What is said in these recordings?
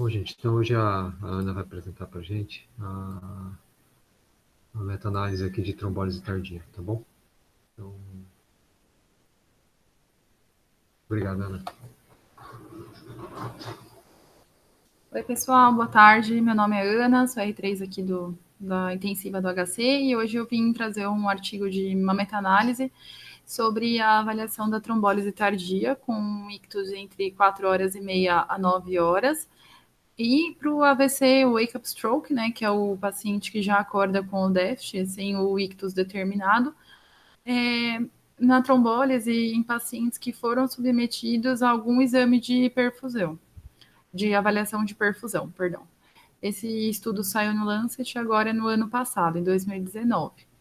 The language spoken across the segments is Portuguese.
Bom, gente, então hoje a Ana vai apresentar para a gente a meta-análise aqui de trombólise tardia, tá bom? Então, obrigado, Ana. Oi, pessoal, boa tarde. Meu nome é Ana, sou R3 aqui da intensiva do HC e hoje eu vim trazer um artigo de uma meta-análise sobre a avaliação da trombólise tardia com ictus entre 4 horas e meia a 9 horas. E para o AVC, o wake-up stroke, né, que é o paciente que já acorda com o déficit, sem o ictus determinado, na trombólise em pacientes que foram submetidos a algum exame de perfusão, de avaliação de perfusão, perdão. Esse estudo saiu no Lancet agora no ano passado, em 2019.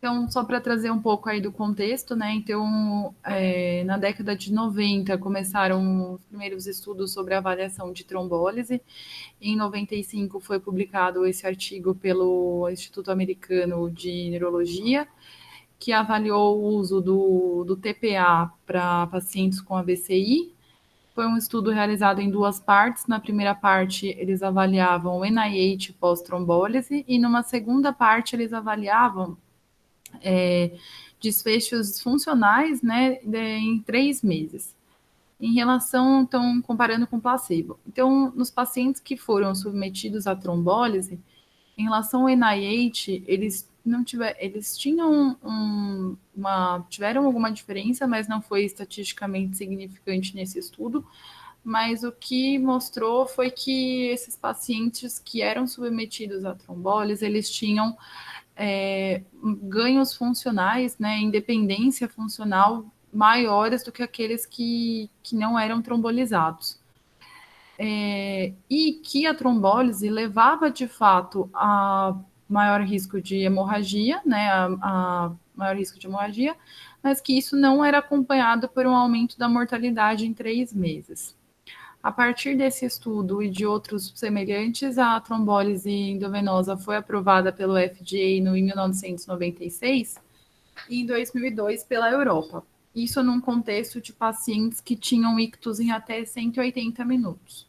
Então, só para trazer um pouco aí do contexto, né? Então, na década de 90 começaram os primeiros estudos sobre a avaliação de trombólise. Em 95 foi publicado esse artigo pelo Instituto Americano de Neurologia, que avaliou o uso do TPA para pacientes com AVCI. Foi um estudo realizado em duas partes. Na primeira parte, eles avaliavam o NIH pós-trombólise, e numa segunda parte, eles avaliavam desfechos funcionais, né, em 3 meses. Em relação, então, comparando com placebo. Então, nos pacientes que foram submetidos à trombólise, em relação ao NIH, eles não tiveram, eles tinham tiveram alguma diferença, mas não foi estatisticamente significante nesse estudo. Mas o que mostrou foi que esses pacientes que eram submetidos à trombólise, eles tinham ganhos funcionais, né, independência funcional maiores do que aqueles que não eram trombolizados. E que a trombólise levava, de fato, a maior risco de hemorragia, né, a maior risco de hemorragia, mas que isso não era acompanhado por um aumento da mortalidade em 3 meses. A partir desse estudo e de outros semelhantes, a trombólise endovenosa foi aprovada pelo FDA em 1996 e em 2002 pela Europa. Isso num contexto de pacientes que tinham ictus em até 180 minutos.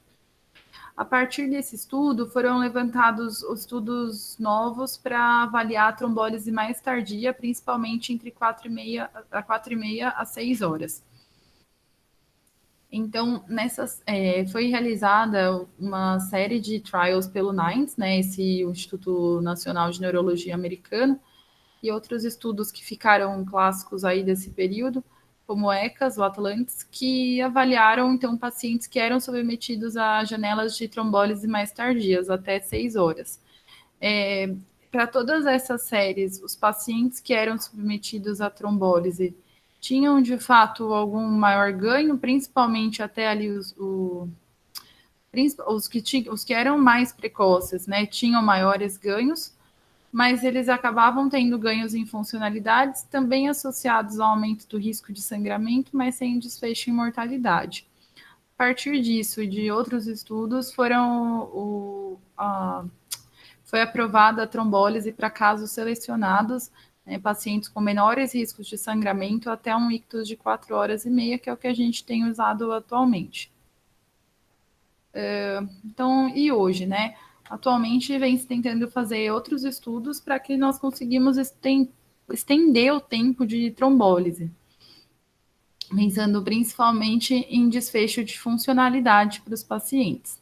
A partir desse estudo, foram levantados estudos novos para avaliar a trombólise mais tardia, principalmente entre 4h30 a 6 horas. Então, foi realizada uma série de trials pelo NINDS, né, o Instituto Nacional de Neurologia Americano, e outros estudos que ficaram clássicos aí desse período, como o ECAS, o Atlantis, que avaliaram, então, pacientes que eram submetidos a janelas de trombólise mais tardias, até 6 horas. Para todas essas séries, os pacientes que eram submetidos à trombólise tinham, de fato, algum maior ganho, principalmente até ali os que eram mais precoces, né, tinham maiores ganhos, mas eles acabavam tendo ganhos em funcionalidades também associados ao aumento do risco de sangramento, mas sem desfecho em mortalidade. A partir disso e de outros estudos, foi aprovada a trombólise para casos selecionados, né, pacientes com menores riscos de sangramento até um ictus de 4 horas e meia, que é o que a gente tem usado atualmente. Então, e hoje, né? Atualmente vem se tentando fazer outros estudos para que nós conseguimos estender o tempo de trombólise, pensando principalmente em desfecho de funcionalidade para os pacientes.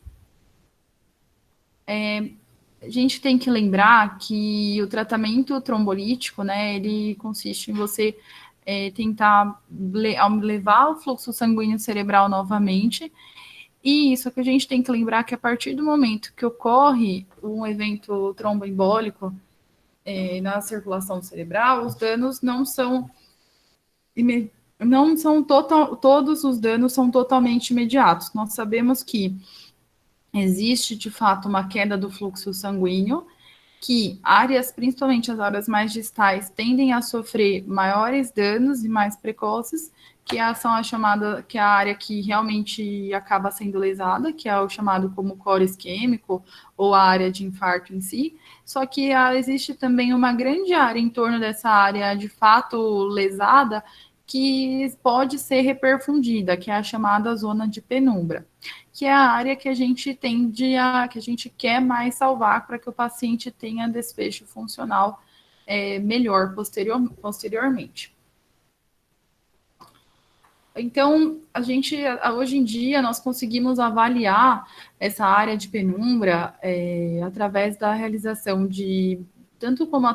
A gente tem que lembrar que o tratamento trombolítico, né, ele consiste em você tentar levar o fluxo sanguíneo cerebral novamente. E isso que a gente tem que lembrar que a partir do momento que ocorre um evento tromboembólico na circulação cerebral, os danos todos os danos são totalmente imediatos. Nós sabemos que existe, de fato, uma queda do fluxo sanguíneo, que áreas, principalmente as áreas mais distais, tendem a sofrer maiores danos e mais precoces, são a chamada, que é a área que realmente acaba sendo lesada, que é o chamado como core isquêmico, ou a área de infarto em si. Só que existe também uma grande área em torno dessa área de fato lesada, que pode ser reperfundida, que é a chamada zona de penumbra, que é a área que a gente que a gente quer mais salvar para que o paciente tenha desfecho funcional melhor posteriormente. Então, hoje em dia, nós conseguimos avaliar essa área de penumbra através da realização tanto como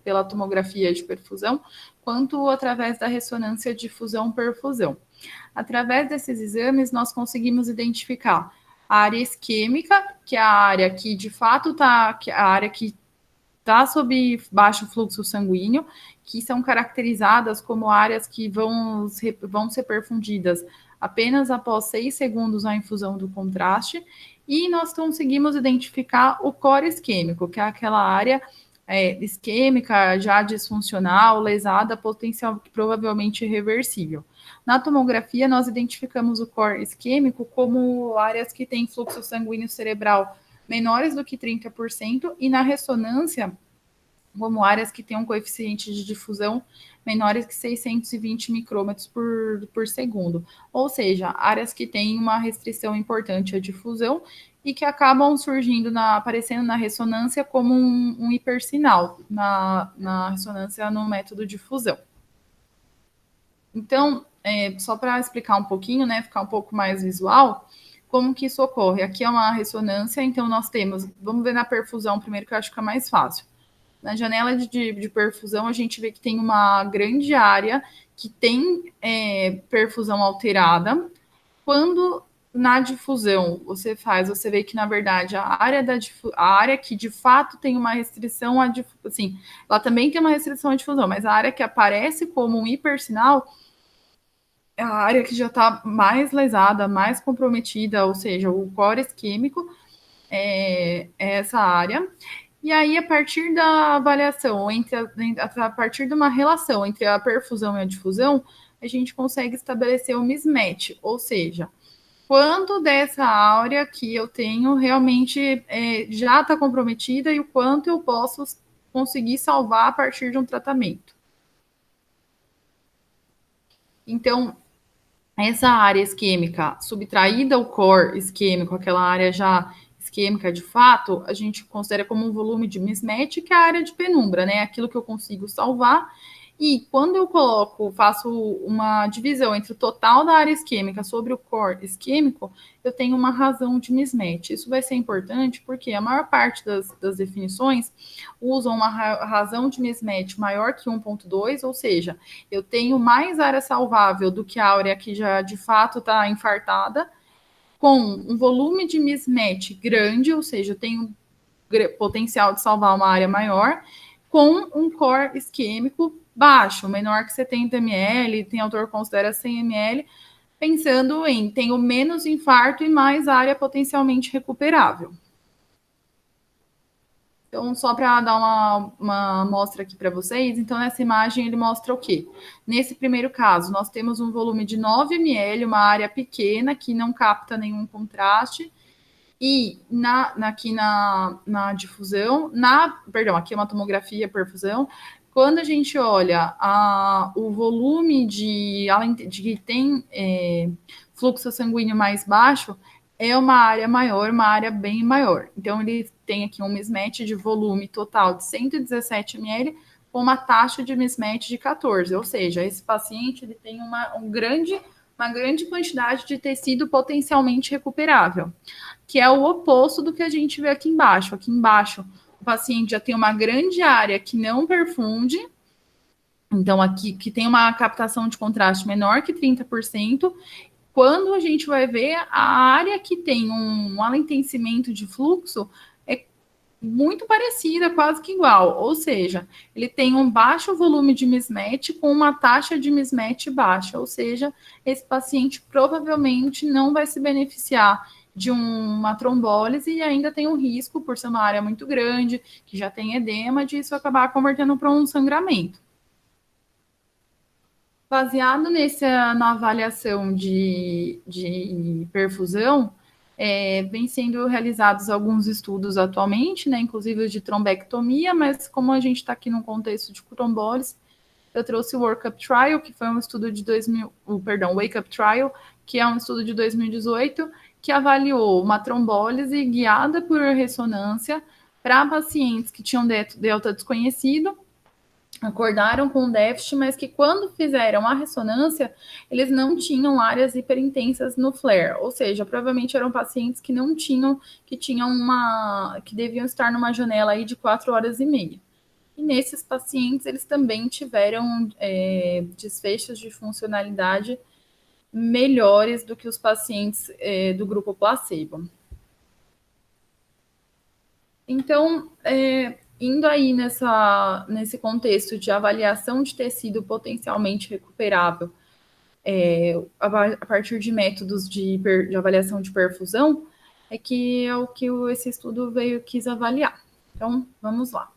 pela tomografia de perfusão, quanto através da ressonância de fusão-perfusão. Através desses exames, nós conseguimos identificar a área isquêmica, que é a área que, de fato, está sob baixo fluxo sanguíneo, que são caracterizadas como áreas que vão ser perfundidas apenas após 6 segundos a infusão do contraste, e nós conseguimos identificar o core isquêmico, que é aquela área isquêmica já disfuncional, lesada, potencial, provavelmente irreversível. Na tomografia, nós identificamos o core isquêmico como áreas que têm fluxo sanguíneo cerebral menores do que 30%, e na ressonância, como áreas que têm um coeficiente de difusão menores que 620 micrômetros por segundo. Ou seja, áreas que têm uma restrição importante à difusão e que acabam aparecendo na ressonância como um hipersinal, na ressonância no método de fusão. Então, só para explicar um pouquinho, né, ficar um pouco mais visual, como que isso ocorre? Aqui é uma ressonância, então nós vamos ver na perfusão primeiro, que eu acho que é mais fácil. Na janela de perfusão, a gente vê que tem uma grande área que tem perfusão alterada. Quando na difusão você vê que, na verdade, a área que de fato tem uma restrição assim, ela também tem uma restrição à difusão, mas a área que aparece como um hipersinal é a área que já está mais lesada, mais comprometida, ou seja, o core isquêmico é essa área. E aí, a partir da avaliação, a partir de uma relação entre a perfusão e a difusão, a gente consegue estabelecer o mismatch, ou seja, quanto dessa área que eu tenho realmente já está comprometida e o quanto eu posso conseguir salvar a partir de um tratamento. Então, essa área isquêmica subtraída ao core isquêmico, aquela área já isquêmica de fato, a gente considera como um volume de mismatch, que é a área de penumbra, né? Aquilo que eu consigo salvar. E quando eu faço uma divisão entre o total da área isquêmica sobre o core isquêmico, eu tenho uma razão de mismatch. Isso vai ser importante porque a maior parte das definições usam uma razão de mismatch maior que 1,2, ou seja, eu tenho mais área salvável do que a área que já de fato está infartada, com um volume de mismatch grande, ou seja, eu tenho potencial de salvar uma área maior, com um core isquêmico baixo, menor que 70 ml, tem autor que considera 100 ml, pensando em tenho menos infarto e mais área potencialmente recuperável. Então, só para dar uma amostra aqui para vocês, então nessa imagem ele mostra o quê? Nesse primeiro caso, nós temos um volume de 9 ml, uma área pequena que não capta nenhum contraste, e aqui na difusão, aqui é uma tomografia perfusão, quando a gente olha o volume além de que tem fluxo sanguíneo mais baixo, é uma área maior, uma área bem maior. Então, ele tem aqui um mismatch de volume total de 117 ml, com uma taxa de mismatch de 14, ou seja, esse paciente ele tem uma grande quantidade de tecido potencialmente recuperável, que é o oposto do que a gente vê aqui embaixo. Aqui embaixo, o paciente já tem uma grande área que não perfunde, então aqui que tem uma captação de contraste menor que 30%, quando a gente vai ver a área que tem um alentencimento de fluxo é muito parecida, quase que igual, ou seja, ele tem um baixo volume de mismatch com uma taxa de mismatch baixa, ou seja, esse paciente provavelmente não vai se beneficiar de uma trombólise e ainda tem um risco, por ser uma área muito grande, que já tem edema, disso acabar convertendo para um sangramento. Baseado na avaliação de perfusão, vem sendo realizados alguns estudos atualmente, né, inclusive de trombectomia, mas como a gente está aqui no contexto de trombólise, eu trouxe o Workup Trial, que foi um estudo de Wake Up Trial, que é um estudo de 2018, que avaliou uma trombólise guiada por ressonância para pacientes que tinham delta desconhecido, acordaram com déficit, mas que quando fizeram a ressonância, eles não tinham áreas hiperintensas no flare, ou seja, provavelmente eram pacientes que não tinham, que deviam estar numa janela aí de 4 horas e meia. E nesses pacientes, eles também tiveram desfechos de funcionalidade melhores do que os pacientes do grupo placebo. Então, indo aí nesse contexto de avaliação de tecido potencialmente recuperável, a partir de métodos de avaliação de perfusão, é o que esse estudo quis avaliar. Então, vamos lá.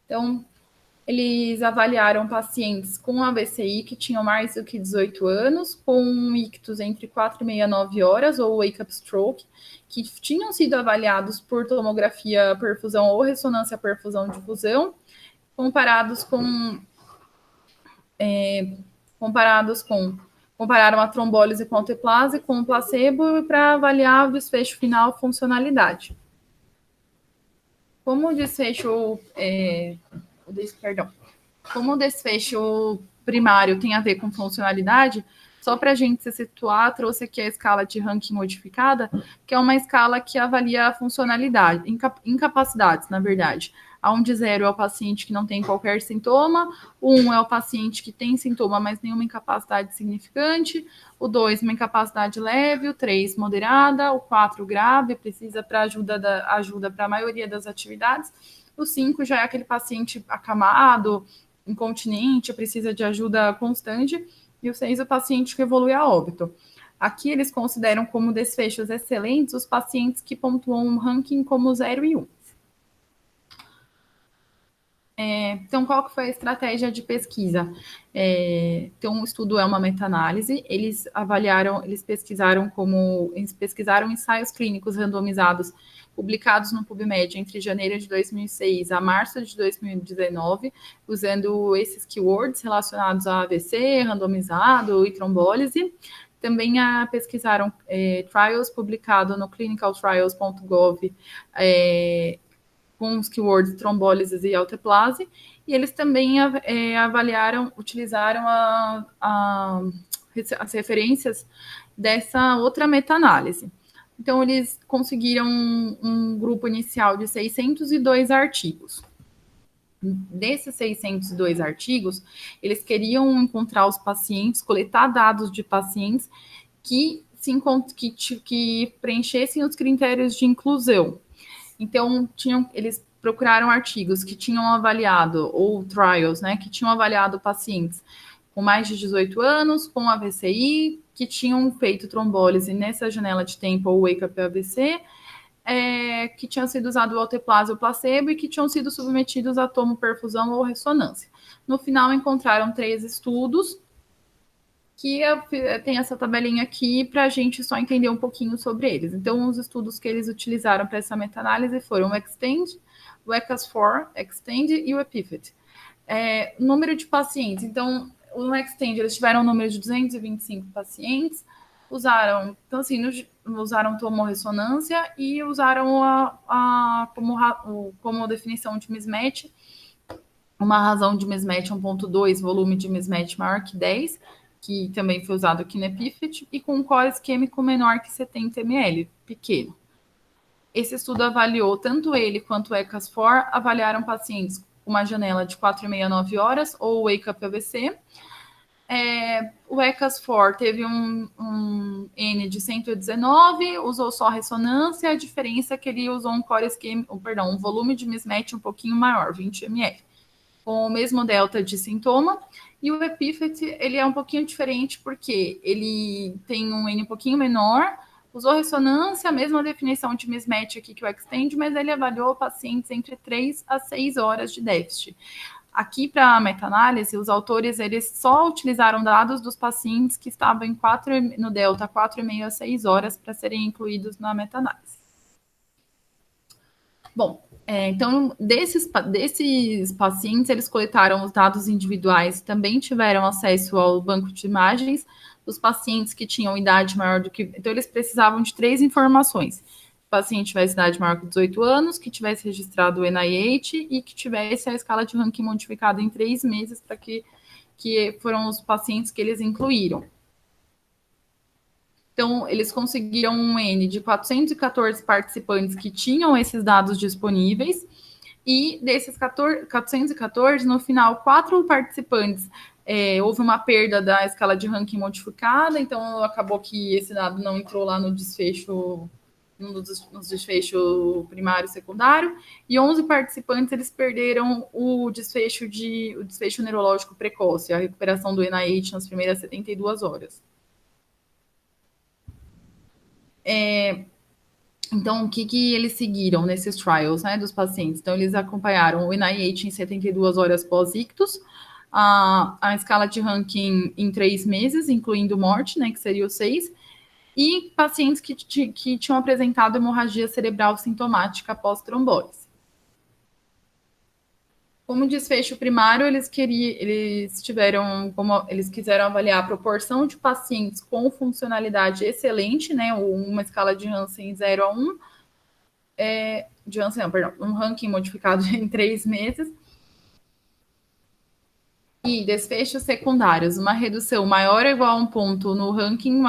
Então, eles avaliaram pacientes com AVCI que tinham mais do que 18 anos, com um ictus entre 4 e meia 9 horas, ou wake-up stroke, que tinham sido avaliados por tomografia perfusão ou ressonância perfusão difusão, compararam a trombólise com alteplase com o placebo para avaliar o desfecho final funcionalidade. Como o desfecho primário tem a ver com funcionalidade, só para a gente se situar, trouxe aqui a escala de ranking modificada, que é uma escala que avalia a funcionalidade, incapacidades, na verdade. A 1 de 0 é o paciente que não tem qualquer sintoma, o 1 é o paciente que tem sintoma, mas nenhuma incapacidade significante, o 2, uma incapacidade leve, o 3, moderada, o 4, grave, precisa para ajuda para a maioria das atividades, o 5 já é aquele paciente acamado, incontinente, precisa de ajuda constante, e o 6 é o paciente que evolui a óbito. Aqui eles consideram como desfechos excelentes os pacientes que pontuam um ranking como 0 e 1. Então, qual que foi a estratégia de pesquisa? Então, o estudo é uma meta-análise, eles pesquisaram ensaios clínicos randomizados publicados no PubMed entre janeiro de 2006 a março de 2019, usando esses keywords relacionados a AVC, randomizado e trombólise. Também pesquisaram trials publicados no clinicaltrials.gov, com os keywords trombólises e alteplase, e eles também utilizaram as referências dessa outra meta-análise. Então, eles conseguiram um grupo inicial de 602 artigos. Desses 602 artigos, eles queriam encontrar os pacientes, coletar dados de pacientes que preenchessem os critérios de inclusão. Então, eles procuraram artigos que tinham avaliado, ou trials, né, que tinham avaliado pacientes com mais de 18 anos, com AVCI, que tinham feito trombólise nessa janela de tempo, ou wake-up AVC, que tinham sido usado o alteplase ou placebo e que tinham sido submetidos a tomoperfusão ou ressonância. No final, encontraram 3 estudos, que tem essa tabelinha aqui para a gente só entender um pouquinho sobre eles. Então, os estudos que eles utilizaram para essa meta-análise foram o Extend, o ECAS-4, Extend e o EPIFET. Número de pacientes. Então, no Extend, eles tiveram um número de 225 pacientes, usaram tomorressonância e usaram como definição de mismatch, uma razão de mismatch 1.2, volume de mismatch maior que 10, que também foi usado aqui no EPIFET, e com um core isquêmico menor que 70 ml, pequeno. Esse estudo avaliou tanto ele quanto o ECAS-4, avaliaram pacientes com uma janela de 4 e meia 9 horas, ou wake-up AVC. O ECAS-4 teve um N de 119, usou só ressonância, a diferença é que ele usou um volume de mismatch um pouquinho maior, 20 ml, com o mesmo delta de sintoma. E o EPIFET, ele é um pouquinho diferente porque ele tem um N um pouquinho menor, usou ressonância, a mesma definição de mismatch aqui que o Extend, mas ele avaliou pacientes entre 3 a 6 horas de déficit. Aqui, para a meta-análise, os autores eles só utilizaram dados dos pacientes que estavam no delta 4,5 a 6 horas para serem incluídos na meta-análise. Bom, Então, desses pacientes, eles coletaram os dados individuais, também tiveram acesso ao banco de imagens dos pacientes que tinham idade maior do que... Então, eles precisavam de 3 informações. O paciente tivesse idade maior que 18 anos, que tivesse registrado o NIH e que tivesse a escala de ranking modificada em 3 meses, para que foram os pacientes que eles incluíram. Então, eles conseguiram um N de 414 participantes que tinham esses dados disponíveis, e desses 414, no final, 4 participantes houve uma perda da escala de ranking modificada, então acabou que esse dado não entrou lá no desfecho, no desfecho primário e secundário, e 11 participantes eles perderam o desfecho neurológico precoce, a recuperação do NIH nas primeiras 72 horas. Então, o que eles seguiram nesses trials, né, dos pacientes? Então, eles acompanharam o NIH em 72 horas pós-ictus, a escala de ranking em 3 meses, incluindo morte, né, que seria o 6, e pacientes que tinham apresentado hemorragia cerebral sintomática pós-trombólise. Como desfecho primário, eles quiseram avaliar a proporção de pacientes com funcionalidade excelente, né, uma escala de Hansen 0 a 1, um ranking modificado em 3 meses. E desfechos secundários, uma redução maior ou igual a 1 ponto no ranking,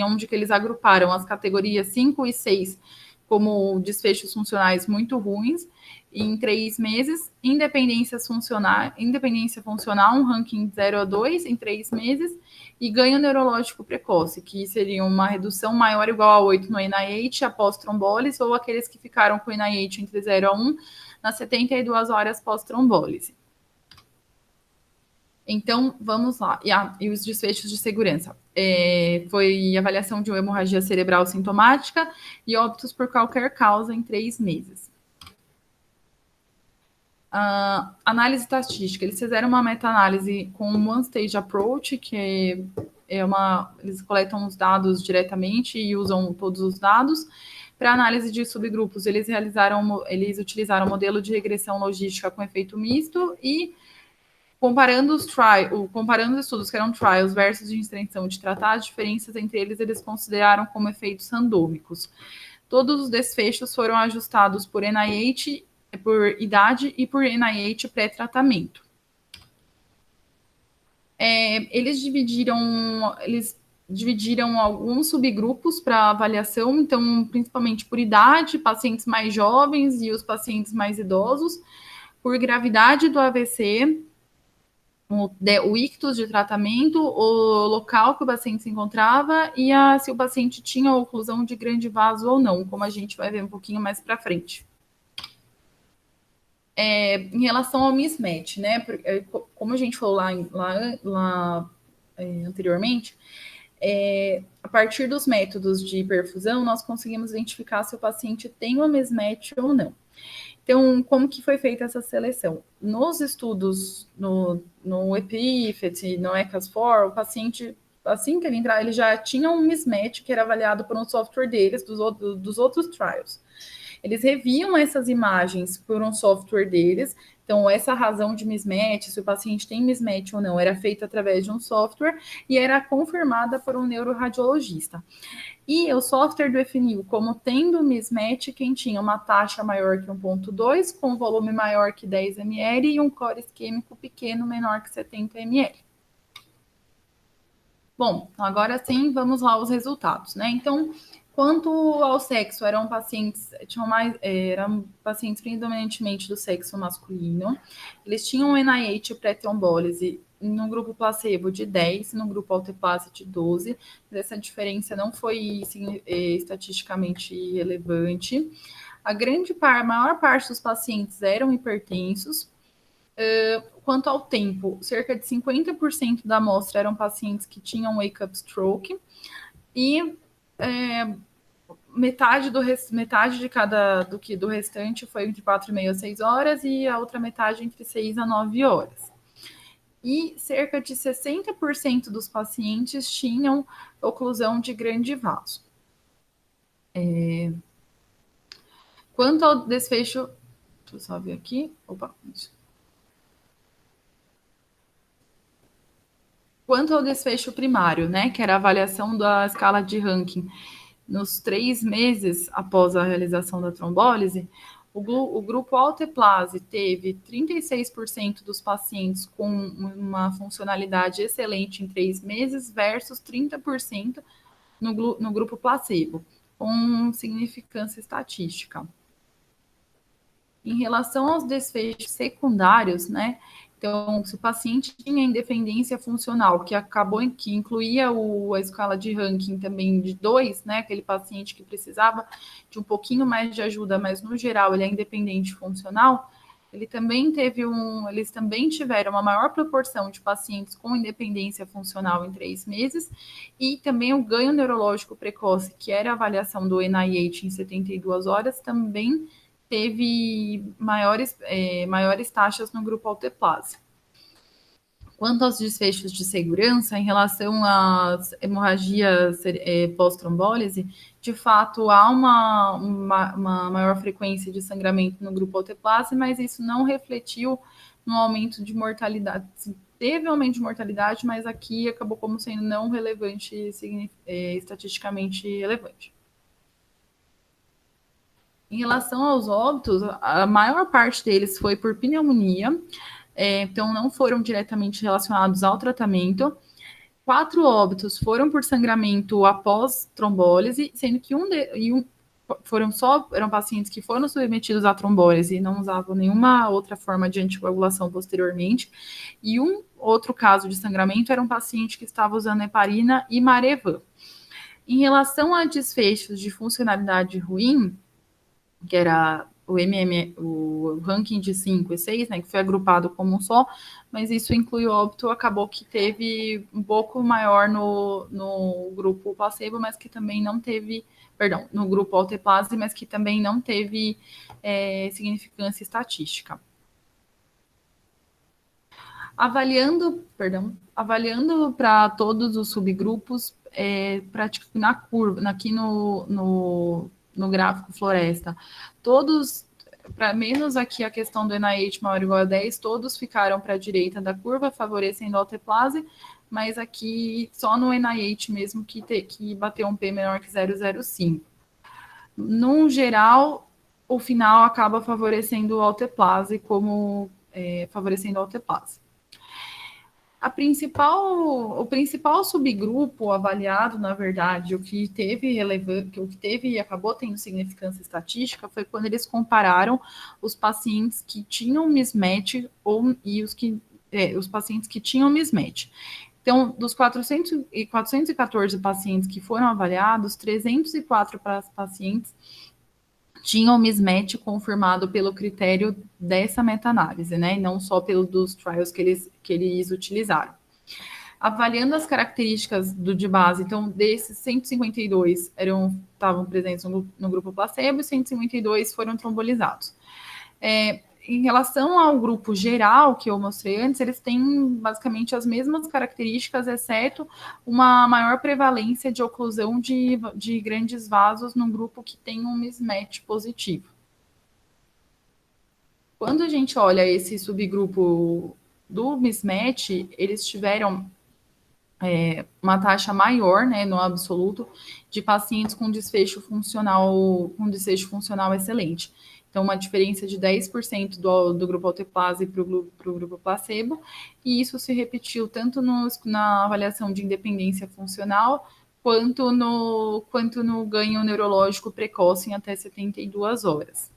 onde que eles agruparam as categorias 5 e 6 como desfechos funcionais muito ruins, em 3 meses, independência funcional, um ranking 0 a 2 em 3 meses, e ganho neurológico precoce, que seria uma redução maior ou igual a 8 no NIH após trombólise, ou aqueles que ficaram com o NIH entre 0 a 1 nas 72 horas pós-trombólise. Então, vamos lá. E os desfechos de segurança. Foi avaliação de uma hemorragia cerebral sintomática e óbitos por qualquer causa em 3 meses. Análise estatística. Eles fizeram uma meta-análise com um one-stage approach, que eles coletam os dados diretamente e usam todos os dados. Para análise de subgrupos, eles utilizaram um modelo de regressão logística com efeito misto e comparando os estudos que eram trials versus de extensão de tratar, as diferenças entre eles consideraram como efeitos randômicos. Todos os desfechos foram ajustados por NIH, por idade e por NIH pré-tratamento. Eles dividiram alguns subgrupos para avaliação, então, principalmente por idade, pacientes mais jovens e os pacientes mais idosos, por gravidade do AVC, o ictus de tratamento, o local que o paciente se encontrava e se o paciente tinha oclusão de grande vaso ou não, como a gente vai ver um pouquinho mais para frente. Em relação ao mismatch, né? Como a gente falou lá anteriormente, a partir dos métodos de perfusão, nós conseguimos identificar se o paciente tem uma mismatch ou não. Então, como que foi feita essa seleção? Nos estudos, no EPIFET, no ECAS-4, o paciente, assim que ele entrar, ele já tinha um mismatch que era avaliado por um software deles, dos outros trials. Eles reviam essas imagens por um software deles, então essa razão de mismatch, se o paciente tem mismatch ou não, era feita através de um software e era confirmada por um neuroradiologista. E o software definiu como tendo mismatch quem tinha uma taxa maior que 1,2, com volume maior que 10 ml e um core isquêmico pequeno menor que 70 ml. Bom, agora sim, vamos lá aos resultados, né? Então, quanto ao sexo, eram pacientes predominantemente do sexo masculino. Eles tinham NIH pré-trombólise no grupo placebo de 10, no grupo alteplase de 12. Essa diferença não foi estatisticamente relevante. A maior parte dos pacientes eram hipertensos. Quanto ao tempo, cerca de 50% da amostra eram pacientes que tinham wake-up stroke e metade do restante foi entre 4,5 a 6 horas e a outra metade entre 6 a 9 horas. E cerca de 60% dos pacientes tinham oclusão de grande vaso. Quanto ao desfecho... Deixa eu só ver aqui. Opa, isso. Quanto ao desfecho primário, né, que era a avaliação da escala de ranking, nos 3 meses após a realização da trombólise, o grupo Alteplase teve 36% dos pacientes com uma funcionalidade excelente em 3 meses versus 30% no grupo placebo, com significância estatística. Em relação aos desfechos secundários, né? Então, se o paciente tinha independência funcional, que incluía a escala de ranking também de 2, né? Aquele paciente que precisava de um pouquinho mais de ajuda, mas no geral ele é independente funcional, eles também tiveram uma maior proporção de pacientes com independência funcional em 3 meses, e também o ganho neurológico precoce, que era a avaliação do NIH em 72 horas, também teve maiores taxas no grupo Alteplase. Quanto aos desfechos de segurança, em relação às hemorragias pós-trombólise, de fato há uma maior frequência de sangramento no grupo Alteplase, mas isso não refletiu no aumento de mortalidade. Teve aumento de mortalidade, mas aqui acabou como sendo não relevante, estatisticamente relevante. Em relação aos óbitos, a maior parte deles foi por pneumonia, então não foram diretamente relacionados ao tratamento. 4 óbitos foram por sangramento após trombólise, sendo que eram pacientes que foram submetidos à trombólise e não usavam nenhuma outra forma de anticoagulação posteriormente. E um outro caso de sangramento era um paciente que estava usando heparina e Marevan. Em relação a desfechos de funcionalidade ruim, que era o ranking de 5 e 6, né, que foi agrupado como um só, mas isso inclui o óbito, acabou que teve um pouco maior no grupo placebo, mas que também não teve, no grupo Alteplase, mas que também não teve significância estatística. Avaliando para todos os subgrupos, na curva, aqui no gráfico floresta, todos, para menos aqui a questão do NIH maior ou igual a 10, todos ficaram para a direita da curva, favorecendo a alteplase, mas aqui só no NIH mesmo que bateu um P menor que 0,05. No geral, o final acaba favorecendo a alteplase favorecendo a alteplase. O principal subgrupo avaliado, na verdade, o que teve e acabou tendo significância estatística foi quando eles compararam os pacientes que tinham mismatch e os pacientes que tinham mismatch. Então, dos 414 pacientes que foram avaliados, 304 pacientes tinham mismatch confirmado pelo critério dessa meta-análise, né? E não só pelo dos trials que eles utilizaram. Avaliando as características de base, então, desses 152 estavam presentes no grupo placebo e 152 foram trombolizados. Em relação ao grupo geral que eu mostrei antes, eles têm basicamente as mesmas características, exceto uma maior prevalência de oclusão de grandes vasos num grupo que tem um mismatch positivo. Quando a gente olha esse subgrupo do mismatch, eles tiveram uma taxa maior, né, no absoluto, de pacientes com desfecho funcional excelente. Então, uma diferença de 10% do grupo alteplase para o grupo placebo, e isso se repetiu tanto na avaliação de independência funcional, quanto no ganho neurológico precoce em até 72 horas.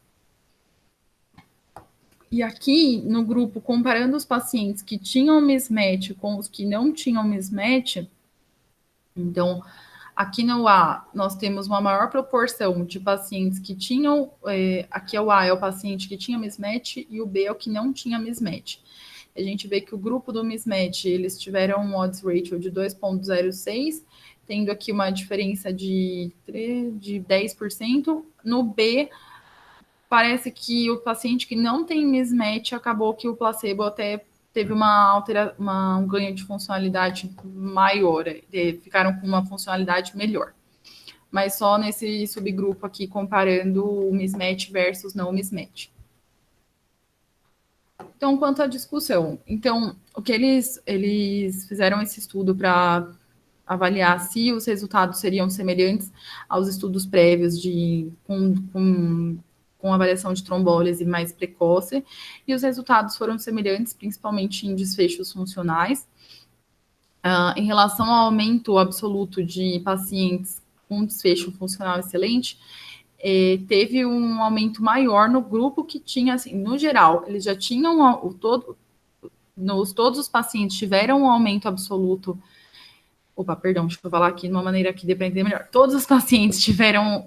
E aqui, no grupo, comparando os pacientes que tinham mismatch com os que não tinham mismatch, então, aqui no A, nós temos uma maior proporção de pacientes que tinham... aqui o A é o paciente que tinha mismatch e o B é o que não tinha mismatch. A gente vê que o grupo do mismatch, eles tiveram um odds ratio de 2,06, tendo aqui uma diferença de 10%. No B, parece que o paciente que não tem mismatch, acabou que o placebo até teve um ganho de funcionalidade maior, ficaram com uma funcionalidade melhor. mas só nesse subgrupo aqui comparando o mismatch versus não mismatch. Então, quanto à discussão, então, o que eles fizeram esse estudo para avaliar se os resultados seriam semelhantes aos estudos prévios com avaliação de trombólise mais precoce, e os resultados foram semelhantes, principalmente em desfechos funcionais. Em relação ao aumento absoluto de pacientes com desfecho funcional excelente, teve um aumento maior no grupo que tinha, assim, no geral, eles já tinham todos os pacientes tiveram um aumento absoluto. Opa, perdão, deixa eu falar aqui de uma maneira que dê para entender melhor. Todos os pacientes tiveram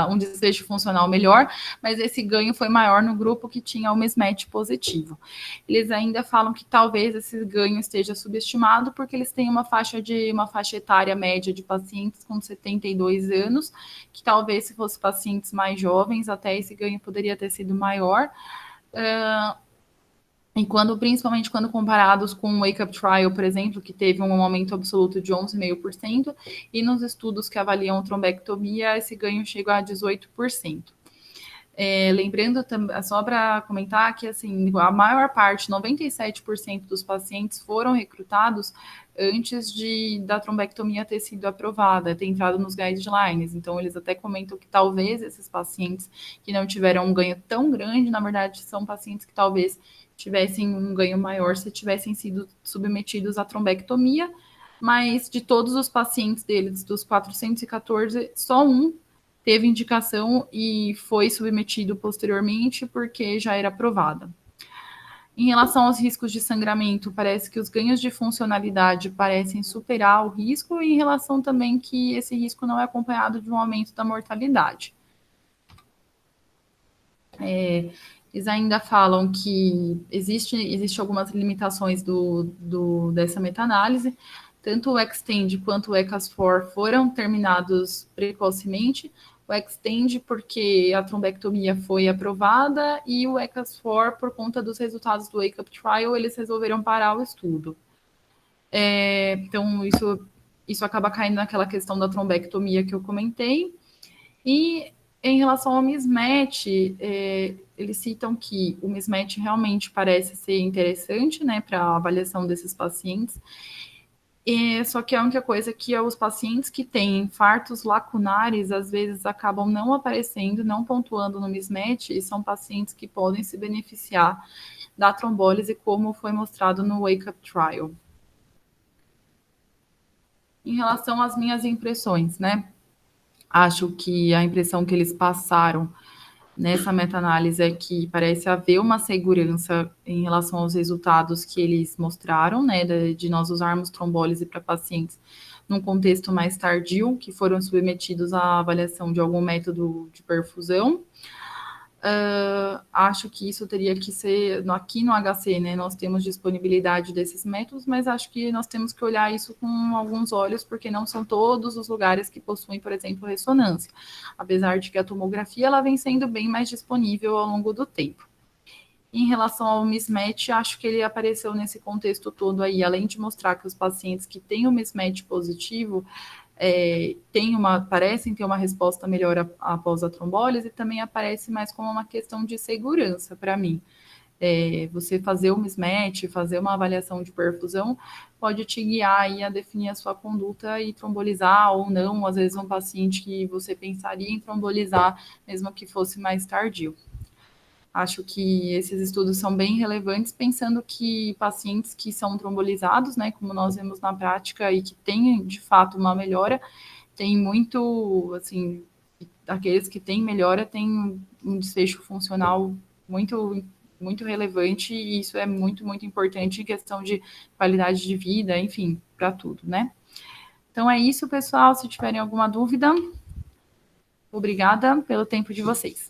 um desfecho funcional melhor, mas esse ganho foi maior no grupo que tinha o mismatch positivo. Eles ainda falam que talvez esse ganho esteja subestimado, porque eles têm uma faixa etária média de pacientes com 72 anos, que talvez se fossem pacientes mais jovens, até esse ganho poderia ter sido maior. E principalmente quando comparados com o Wake Up Trial, por exemplo, que teve um aumento absoluto de 11,5%, e nos estudos que avaliam trombectomia, esse ganho chega a 18%. Lembrando, só para comentar que assim, a maior parte, 97% dos pacientes foram recrutados antes da trombectomia ter sido aprovada, ter entrado nos guidelines. Então, eles até comentam que talvez esses pacientes que não tiveram um ganho tão grande, na verdade, são pacientes que talvez tivessem um ganho maior se tivessem sido submetidos à trombectomia, mas de todos os pacientes deles, dos 414, só um teve indicação e foi submetido posteriormente porque já era aprovada. Em relação aos riscos de sangramento, parece que os ganhos de funcionalidade parecem superar o risco, e em relação também que esse risco não é acompanhado de um aumento da mortalidade. Eles ainda falam que existe algumas limitações dessa meta-análise. Tanto o Extend quanto o ECAS-4 foram terminados precocemente. O Extend porque a trombectomia foi aprovada, e o ECAS-4 por conta dos resultados do Wake Up Trial, eles resolveram parar o estudo. Então, isso acaba caindo naquela questão da trombectomia que eu comentei. E em relação ao mismatch, eles citam que o mismatch realmente parece ser interessante, né, para a avaliação desses pacientes. Só que a única coisa é que os pacientes que têm infartos lacunares, às vezes, acabam não aparecendo, não pontuando no mismatch, e são pacientes que podem se beneficiar da trombólise, como foi mostrado no Wake Up Trial. Em relação às minhas impressões, né? Acho que a impressão que eles passaram nessa meta-análise é que parece haver uma segurança em relação aos resultados que eles mostraram, né, de nós usarmos trombólise para pacientes num contexto mais tardio, que foram submetidos à avaliação de algum método de perfusão. Acho que isso teria que ser, aqui no HC, né, nós temos disponibilidade desses métodos, mas acho que nós temos que olhar isso com alguns olhos, porque não são todos os lugares que possuem, por exemplo, ressonância, apesar de que a tomografia ela vem sendo bem mais disponível ao longo do tempo. Em relação ao mismatch, acho que ele apareceu nesse contexto todo aí, além de mostrar que os pacientes que têm o mismatch positivo parecem ter uma resposta melhor após a trombólise, também aparece mais como uma questão de segurança para mim. Você fazer o mismatch, fazer uma avaliação de perfusão, pode te guiar aí a definir a sua conduta e trombolizar ou não, às vezes um paciente que você pensaria em trombolizar, mesmo que fosse mais tardio. Acho que esses estudos são bem relevantes, pensando que pacientes que são trombolizados, né, como nós vemos na prática, e que têm, de fato, uma melhora, tem muito, assim, aqueles que têm melhora têm um desfecho funcional muito, muito relevante, e isso é muito, muito importante em questão de qualidade de vida, enfim, para tudo, né? Então é isso, pessoal. Se tiverem alguma dúvida, obrigada pelo tempo de vocês.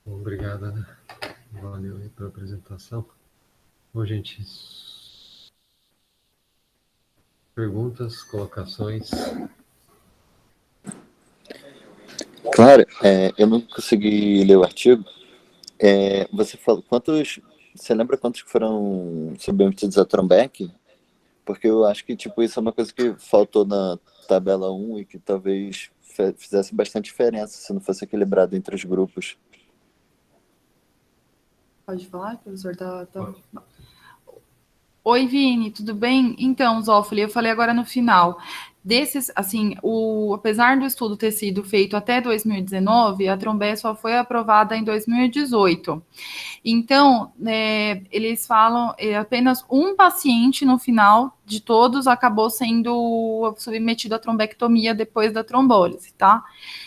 Obrigado, né? Valeu aí pela apresentação. Bom, gente, perguntas, colocações? Claro, eu não consegui ler o artigo. Você falou quantos Você lembra quantos que foram submetidos a Trombeck? Porque eu acho que tipo, isso é uma coisa que faltou na tabela 1 e que talvez fizesse bastante diferença se não fosse equilibrado entre os grupos. Pode falar, professor? Oi, Vini, tudo bem? Então, Zófoli, eu falei agora no final. Desses, assim, apesar do estudo ter sido feito até 2019, a Trombé só foi aprovada em 2018. Então, eles falam, apenas um paciente no final de todos acabou sendo submetido à trombectomia depois da trombólise, tá?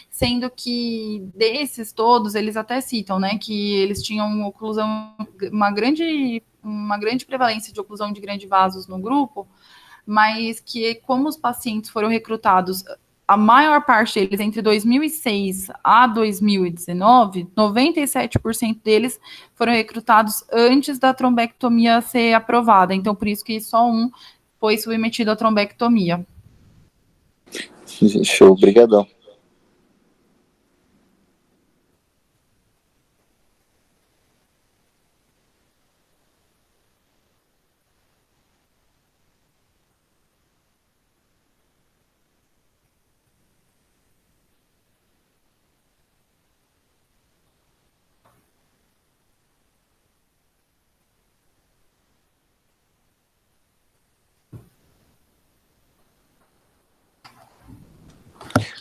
Sendo que desses todos, eles até citam, né, que eles tinham oclusão, uma grande prevalência de oclusão de grandes vasos no grupo, mas que como os pacientes foram recrutados, a maior parte deles entre 2006 a 2019, 97% deles foram recrutados antes da trombectomia ser aprovada. Então, por isso que só um foi submetido à trombectomia. Show, brigadão.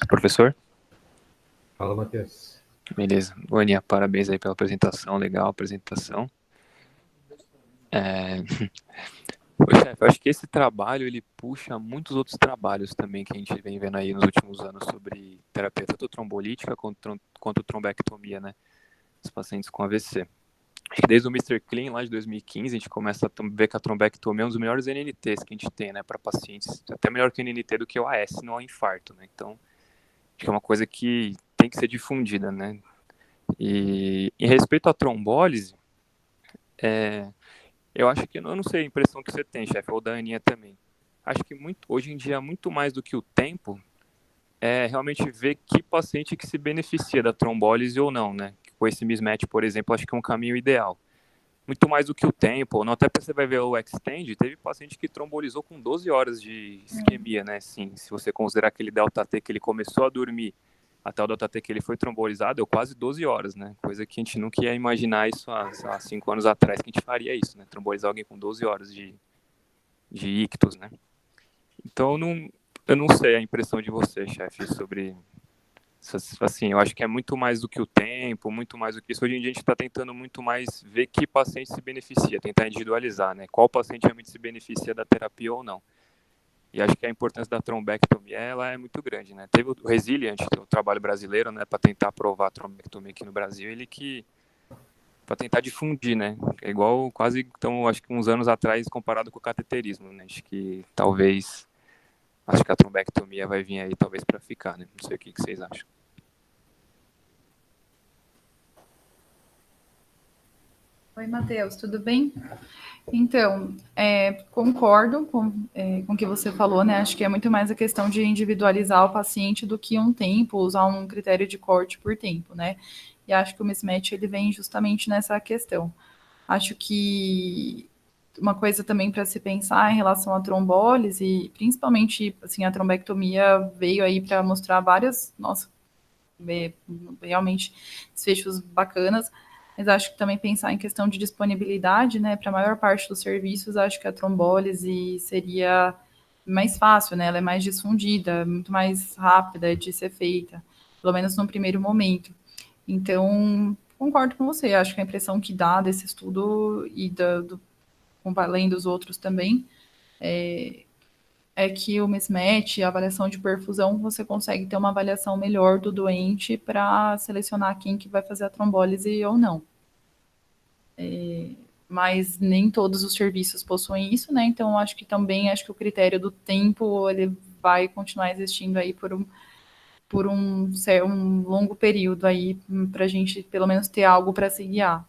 Professor? Fala, Matheus. Beleza. Vânia, parabéns aí pela apresentação, legal a apresentação. Ô, chefe, eu acho que esse trabalho, ele puxa muitos outros trabalhos também que a gente vem vendo aí nos últimos anos sobre terapia tanto trombolítica quanto trombectomia, né? Os pacientes com AVC. Acho que desde o Mr. Clean, lá de 2015, a gente começa a ver que a trombectomia é um dos melhores NNTs que a gente tem, né, para pacientes, até melhor que o NNT do que o AS no infarto, né? Então, acho que é uma coisa que tem que ser difundida, né? E em respeito à trombólise, eu acho que, eu não sei a impressão que você tem, chefe, ou da Aninha também. Acho que hoje em dia, muito mais do que o tempo, é realmente ver que paciente que se beneficia da trombólise ou não, né? Com esse mismatch, por exemplo, acho que é um caminho ideal. Muito mais do que o tempo, ou não, até você vai ver o Extend, teve paciente que trombolizou com 12 horas de isquemia, né? Sim, se você considerar aquele delta T que ele começou a dormir até o delta T que ele foi trombolizado, deu quase 12 horas, né? Coisa que a gente nunca ia imaginar isso há, sei lá, 5 anos atrás, que a gente faria isso, né? Trombolizar alguém com 12 horas de ictus, né? Então, eu não sei a impressão de você, chefe, sobre... Assim, eu acho que é muito mais do que o tempo, muito mais do que isso. Hoje em dia a gente está tentando muito mais ver que paciente se beneficia, tentar individualizar, né? Qual paciente realmente se beneficia da terapia ou não. E acho que a importância da trombectomia, ela é muito grande, né? Teve o Resilient, o trabalho brasileiro, né, para tentar aprovar a trombectomia aqui no Brasil, ele que para tentar difundir, né? É igual quase, então, acho que uns anos atrás comparado com o cateterismo, né? Acho que a trombectomia vai vir aí talvez para ficar, né? Não sei o que vocês acham. Oi, Matheus, tudo bem? Então, concordo com o que você falou, né? Acho que é muito mais a questão de individualizar o paciente do que um tempo, usar um critério de corte por tempo, né? E acho que o mismatch ele vem justamente nessa questão. Acho que uma coisa também para se pensar em relação à trombólise, principalmente assim, a trombectomia veio aí para mostrar várias, nossa, realmente desfechos bacanas, mas acho que também pensar em questão de disponibilidade, né, para a maior parte dos serviços, acho que a trombólise seria mais fácil, né, ela é mais difundida, muito mais rápida de ser feita, pelo menos no primeiro momento. Então, concordo com você, acho que a impressão que dá desse estudo e além dos outros também, é que o mismatch, a avaliação de perfusão, você consegue ter uma avaliação melhor do doente para selecionar quem que vai fazer a trombólise ou não. Mas nem todos os serviços possuem isso, né? Então, acho que o critério do tempo, ele vai continuar existindo aí por um longo período aí, para a gente, pelo menos, ter algo para se guiar.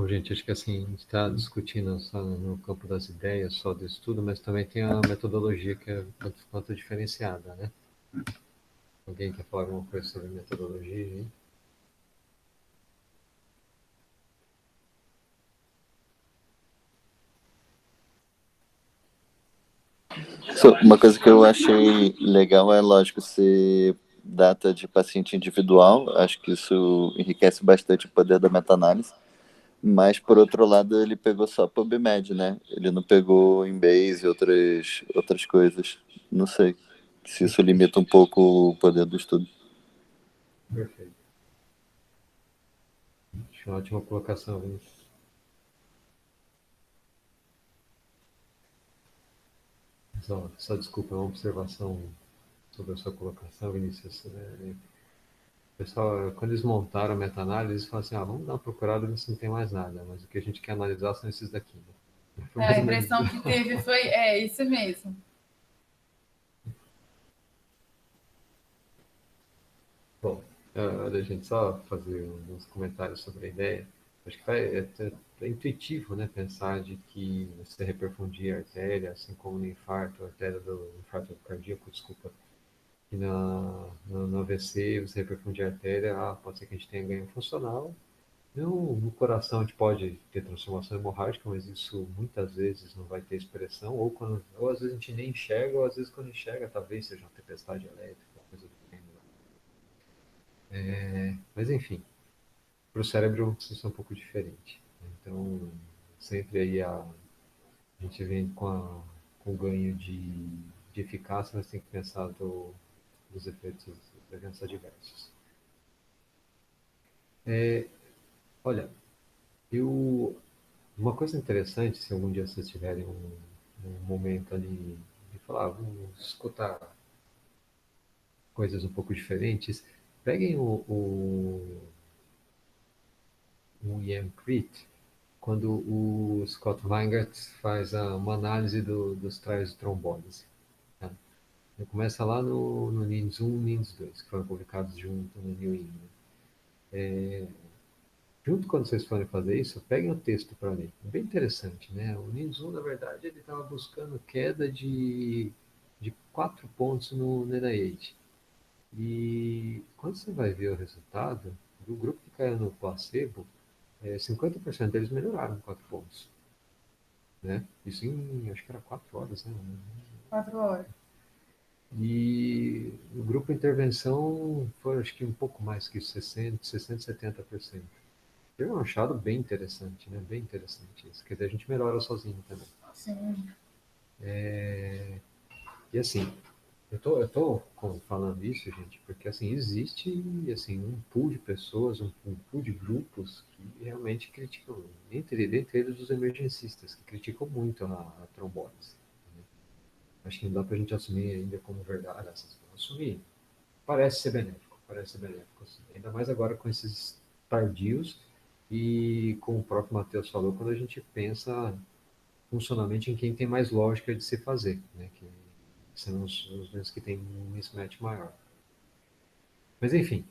Bom, gente, acho que assim, a gente está discutindo só no campo das ideias, só do estudo, mas também tem a metodologia que é tanto quanto diferenciada, né? Alguém quer falar alguma coisa sobre metodologia aí? Uma coisa que eu achei legal é, lógico, ser data de paciente individual. Acho que isso enriquece bastante o poder da meta-análise. Mas, por outro lado, ele pegou só PubMed, né? Ele não pegou Embase e outras coisas. Não sei se isso limita um pouco o poder do estudo. Perfeito. Acho uma ótima colocação, Vinícius. Só desculpa, uma observação sobre a sua colocação, Vinícius. Pessoal, quando eles montaram a meta-análise, eles falaram assim, vamos dar uma procurada ver se não tem mais nada, mas o que a gente quer analisar são esses daqui, né? Foi mais A ou menos impressão que teve foi, isso mesmo. Bom, a gente só fazer uns comentários sobre a ideia. Acho que é intuitivo, né, pensar de que você reperfundir a artéria, assim como no infarto, a artéria do infarto cardíaco, desculpa, que no AVC você reperfundir a artéria, pode ser que a gente tenha ganho funcional. No coração a gente pode ter transformação hemorrágica, mas isso muitas vezes não vai ter expressão, ou às vezes a gente nem enxerga, ou às vezes quando enxerga, talvez seja uma tempestade elétrica, coisa do gênero. Mas enfim, para o cérebro isso é um pouco diferente. Então, sempre aí a gente vem com ganho de eficácia, mas tem que pensar dos efeitos, dos eventos adversos. Olha, uma coisa interessante, se algum dia vocês tiverem um momento ali de falar, vamos escutar coisas um pouco diferentes, peguem o Ian Crit, quando o Scott Weingart faz uma análise dos trials de trombólise. Tá? Ele começa lá no NINDS 1 e NINDS 2, que foram publicados junto no New England. Junto quando vocês forem fazer isso, peguem o texto para ler. É bem interessante, né? O NINDS 1, na verdade, ele estava buscando queda de 4 pontos no NIH. E quando você vai ver o resultado, do grupo que caiu no placebo, 50% deles melhoraram 4 pontos. Né? Isso em, acho que era 4 horas, né? 4 horas. E o grupo intervenção foi, acho que um pouco mais que 60, 70%. Eu um achado bem interessante, né? Bem interessante isso. Quer dizer, a gente melhora sozinho também. Sim. E assim, eu tô falando isso, gente, porque assim, existe assim, um pool de pessoas, um pool de grupos que realmente criticam, entre eles os emergencistas, que criticam muito a trombólise. Né? Acho que não dá para a gente assumir ainda como verdade essas coisas. Assumir parece ser benéfico, assim. Ainda mais agora com esses tardios e com o próprio Matheus falou, quando a gente pensa funcionalmente em quem tem mais lógica de se fazer, né? Que são os doentes que têm um mismatch maior. Mas enfim,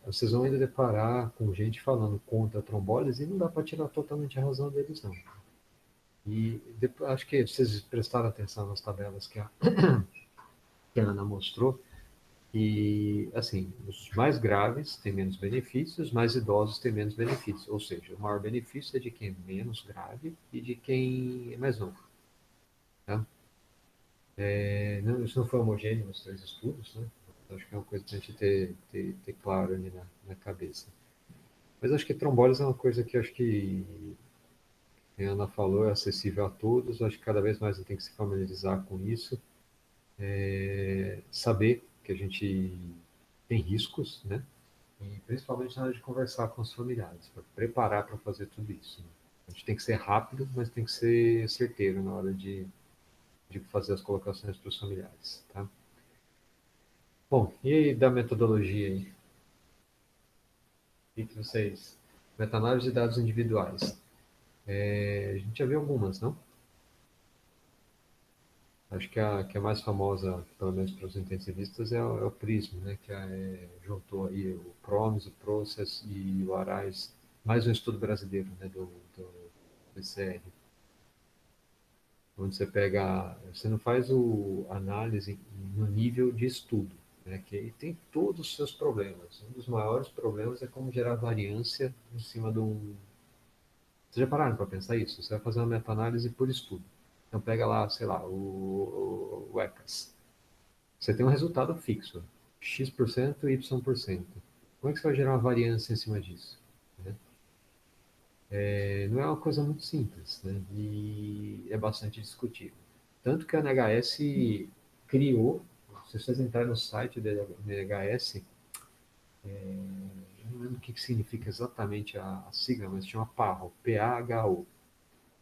vocês vão ainda deparar com gente falando contra a trombólise e não dá para tirar totalmente a razão deles, não. E depois, acho que vocês prestaram atenção nas tabelas que a Ana mostrou, e, assim, os mais graves têm menos benefícios, os mais idosos têm menos benefícios. Ou seja, o maior benefício é de quem é menos grave e de quem é mais novo. Tá? Isso não foi homogêneo nos 3 estudos, né? Acho que é uma coisa para a gente ter claro ali na cabeça. Mas acho que trombólise é uma coisa que acho que a Ana falou, é acessível a todos. Acho que cada vez mais a gente tem que se familiarizar com isso. Saber que a gente tem riscos, né? E principalmente na hora de conversar com os familiares, para preparar para fazer tudo isso. Né? A gente tem que ser rápido, mas tem que ser certeiro na hora de fazer as colocações para os familiares. Tá? Bom, e aí da metodologia aí? O que vocês... Meta-análise de dados individuais. A gente já viu algumas, não? Acho que a mais famosa, pelo menos para os intensivistas, é o PRISM, né? Que juntou aí o PROMIS, o PROCESS e o ARISE mais um estudo brasileiro, né, do PCR, onde você não faz a análise no nível de estudo, né, que aí tem todos os seus problemas. Um dos maiores problemas é como gerar variância em cima de um... Vocês já pararam para pensar isso? Você vai fazer uma meta-análise por estudo. Então pega lá, sei lá, o ECAS. Você tem um resultado fixo, X%, Y%. Como é que você vai gerar uma variância em cima disso? Né? Não é uma coisa muito simples, né? E é bastante discutível. Tanto que a NHS criou, se vocês entrarem no site da NHS, eu não lembro o que significa exatamente a sigla, mas chama PAHO, P-A-H-O.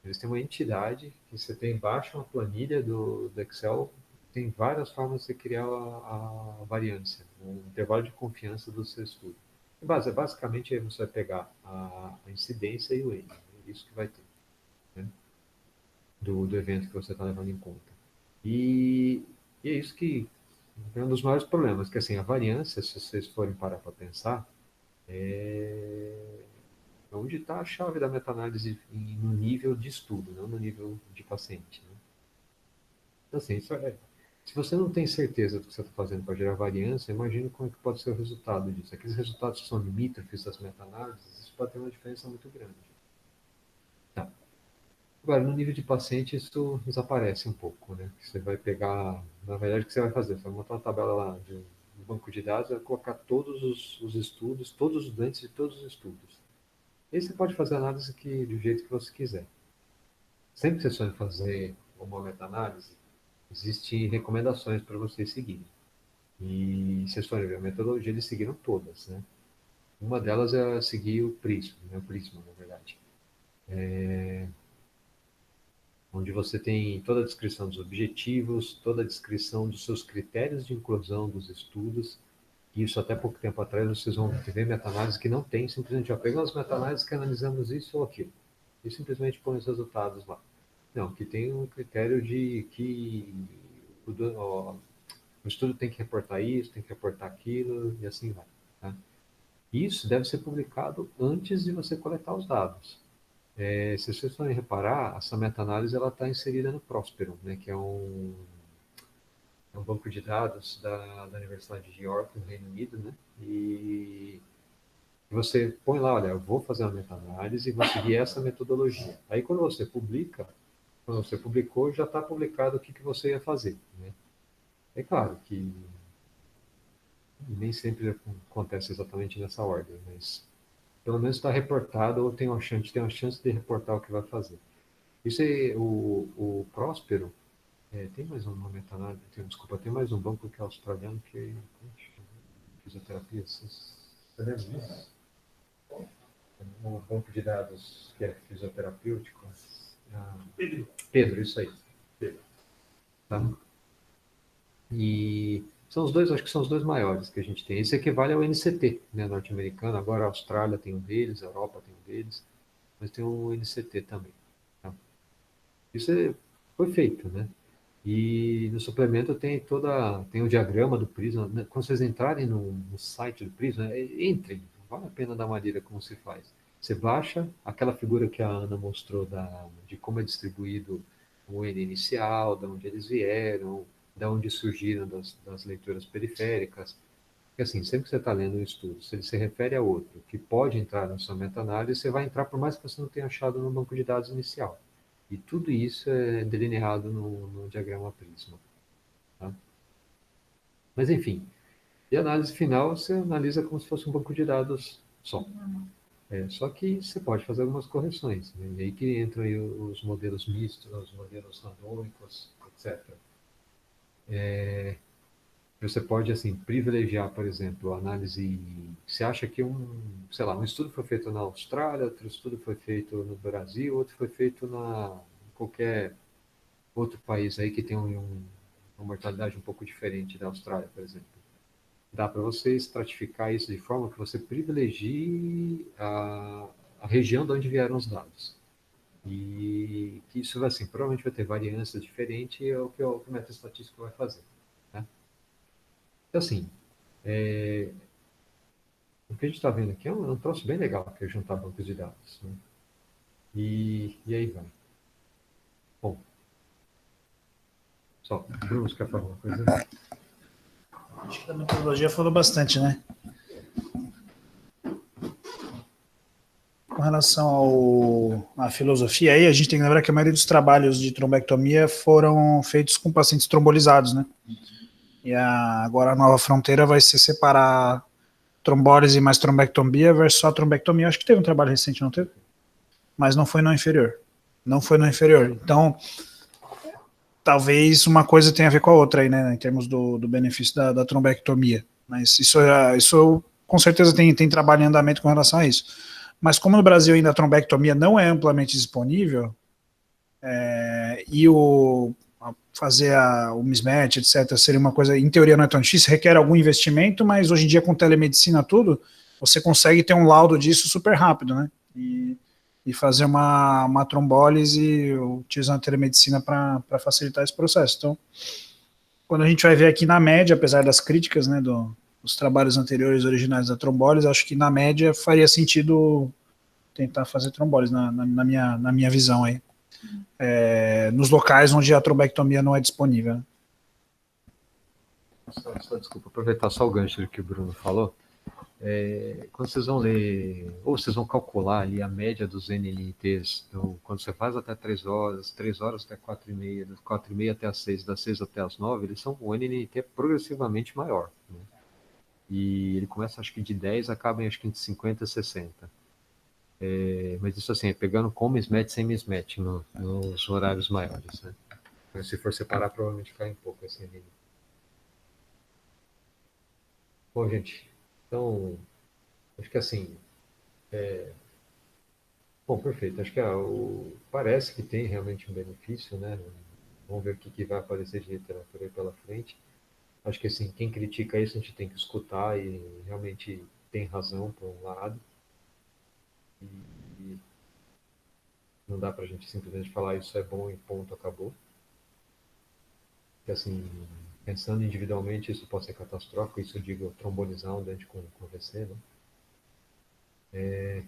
Eles têm uma entidade que você tem embaixo uma planilha do Excel, tem várias formas de você criar a variância, o intervalo de confiança do seu estudo. Basicamente, você vai pegar a incidência e o N, é isso que vai ter, né, do evento que você está levando em conta. E é isso que é um dos maiores problemas, que assim, a variância, se vocês forem parar para pensar, é onde está a chave da meta-análise no nível de estudo, não no nível de paciente. Né? Então, assim, se você não tem certeza do que você está fazendo para gerar variância, imagine como é que pode ser o resultado disso. Aqueles resultados que são limítrofes das meta-análises, isso pode ter uma diferença muito grande. Tá. Agora, no nível de paciente, isso desaparece um pouco. Né? Você vai pegar, na verdade, o que você vai fazer? Você vai montar uma tabela lá de um banco de dados, vai colocar todos os estudos, todos os doentes de todos os estudos. E aí você pode fazer a análise do jeito que você quiser. Sempre que você for fazer uma meta-análise, existem recomendações para vocês seguirem. E vocês forem ver a metodologia, eles seguiram todas, né? Uma delas é seguir o Prisma, né? O Prisma, na verdade. Onde você tem toda a descrição dos objetivos, toda a descrição dos seus critérios de inclusão dos estudos. E isso até pouco tempo atrás vocês vão ver meta-análise que não tem, simplesmente já pegamos meta-análises que analisamos isso ou aquilo. E simplesmente põe os resultados lá. Não, que tem um critério de que o estudo tem que reportar isso, tem que reportar aquilo, e assim vai. Tá? Isso deve ser publicado antes de você coletar os dados. Se vocês forem reparar, essa meta-análise está inserida no Próspero, né, que é um banco de dados da Universidade de York, no Reino Unido, né, e você põe lá, olha, eu vou fazer uma meta-análise e vou seguir essa metodologia. Aí quando você publica, quando você publicou, já está publicado o que você ia fazer. Né? É claro que nem sempre acontece exatamente nessa ordem, mas pelo menos está reportado ou tem uma chance de reportar o que vai fazer. Isso é o Próspero. Tem mais uma meta-análise, tem mais um banco que é australiano que é fisioterapia. Você lembra disso? Um banco de dados que é fisioterapêutico. Pedro, isso aí. Pedro. Tá? E são os dois, acho que são os dois maiores que a gente tem. Esse equivale ao NCT, né, norte-americano. Agora a Austrália tem um deles, a Europa tem um deles, mas tem um NCT também. Tá? Isso foi feito, né? E no suplemento tem o diagrama do Prisma. Né? Quando vocês entrarem no site do Prisma, entrem, vale a pena dar uma lida como se faz. Você baixa aquela figura que a Ana mostrou de como é distribuído o N inicial, de onde eles vieram, de onde surgiram das leituras periféricas. Porque assim, sempre que você está lendo um estudo, se ele se refere a outro que pode entrar na sua meta-análise, você vai entrar por mais que você não tenha achado no banco de dados inicial. E tudo isso é delineado no diagrama Prisma. Tá? Mas, enfim, e a análise final você analisa como se fosse um banco de dados só. Só que você pode fazer algumas correções. Né? E aí que entram aí os modelos mistos, os modelos randômicos, etc. Você pode, assim, privilegiar, por exemplo, a análise... Você acha que sei lá, um estudo foi feito na Austrália, outro estudo foi feito no Brasil, outro foi feito em qualquer outro país aí que tem uma mortalidade um pouco diferente da Austrália, por exemplo. Dá para você estratificar isso de forma que você privilegie a região de onde vieram os dados. E que isso, assim, provavelmente vai ter variância diferente e é o que o método estatístico vai fazer. Tá? Então, assim, O que a gente está vendo aqui é um troço bem legal, que é juntar bancos de dados. Né? E aí vai. Bom, só, Bruno, você quer falar uma coisa? Acho que da metodologia falou bastante, né? Com relação à filosofia, aí a gente tem que lembrar que a maioria dos trabalhos de trombectomia foram feitos com pacientes trombolizados, né? E agora a nova fronteira vai ser separar trombólise mais trombectomia versus só trombectomia. Acho que teve um trabalho recente, não teve? Mas não foi no inferior. Não foi no inferior. Então, talvez uma coisa tenha a ver com a outra aí, né? Em termos do benefício da trombectomia. Mas isso com certeza tem trabalho em andamento com relação a isso. Mas como no Brasil ainda a trombectomia não é amplamente disponível, e fazer o mismatch, etc., seria uma coisa, em teoria não é tão difícil, requer algum investimento, mas hoje em dia com telemedicina tudo, você consegue ter um laudo disso super rápido, né? E fazer uma trombólise utilizando a telemedicina para facilitar esse processo. Então, quando a gente vai ver aqui na média, apesar das críticas, né, dos trabalhos anteriores originais da trombólise, acho que na média faria sentido tentar fazer trombólise, na minha visão aí. Nos locais onde a trombectomia não é disponível. Só desculpa, aproveitar só o gancho do que o Bruno falou. Quando vocês vão ler, ou vocês vão calcular ali a média dos NNTs, então, quando você faz até 3 horas até 4h30, das 4h30 até as 6, das 6 até as 9, o NNT é progressivamente maior. Né? E ele começa, acho que de 10, acaba em, acho que de 50 a 60. Mas isso assim, pegando com mismatch sem mismatch nos horários maiores. Né? Mas se for separar, provavelmente cai um pouco esse NNT. Bom, gente, então, acho que assim, bom, perfeito. Acho que parece que tem realmente um benefício, né? Vamos ver o que vai aparecer de literatura aí pela frente. Acho que assim, quem critica isso a gente tem que escutar e realmente tem razão por um lado. E não dá para a gente simplesmente falar isso é bom e ponto, acabou. Porque assim, pensando individualmente, isso pode ser catastrófico, isso eu digo trombolizar um dente com VC, né?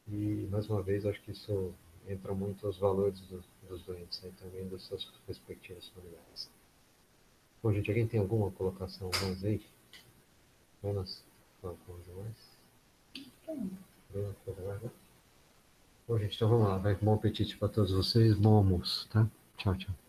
E, mais uma vez, acho que isso entra muito os valores dos doentes, né? Também das suas respectivas familiares. Bom, gente, alguém tem alguma colocação mais aí? Jonas, alguma coisa mais? Bruno, coisa mais, né? Bom, gente, então vamos lá. Bom apetite para todos vocês, bom almoço, tá? Tchau, tchau.